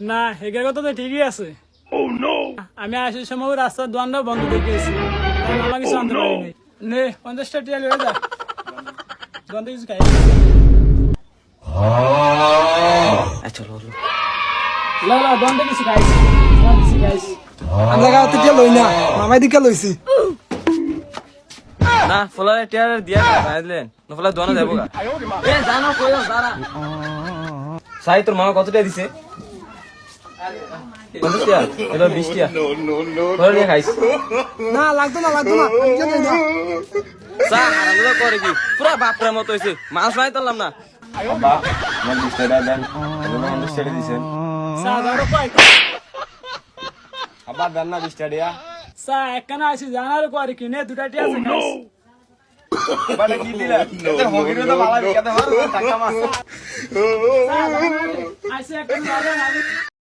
না এগের কথা তো ঠিকই আছে। আমি আসার সময় রাস্তার দোকানটা বন্ধ দেখেছি, আমার কিছু আনতে পারিনি। নে 50টা টিয়া লয়ে যা, দোকান থেকে কিছু খাই। চলো লা দোকান থেকে কিছু খাইছি। আমরা গাঁতে টিয়া লই না, মামাই দিকে লইছি। না ফলারে টিয়ার দিয়া দিলেন না ফলা দোয়ানো যাবো গা এ জানো কইও দাঁড়া সাই তোর মামা কত টাকা দিছে 50 টাকা এবার 20 টাকা তোর নিয়ে খাইস না লাগতো না আমি টিয়া লই না। সা আলাদা করে কি পুরা বাপরে মত হইছে মাছ নাই তারলাম না বাবা আমার 20 টাকা দেন এবার 50 টাকা দিছেন চা দাও কয় আবার দেন না 20 টাকা চা একখানা আইছি জানার পরে কিনে দুটা টিয়া আছে খাইছি। বাবা কি দিলা এত হগিরে তো ভালো বিকাতে পারো টাকা মাছ আইসি একখানা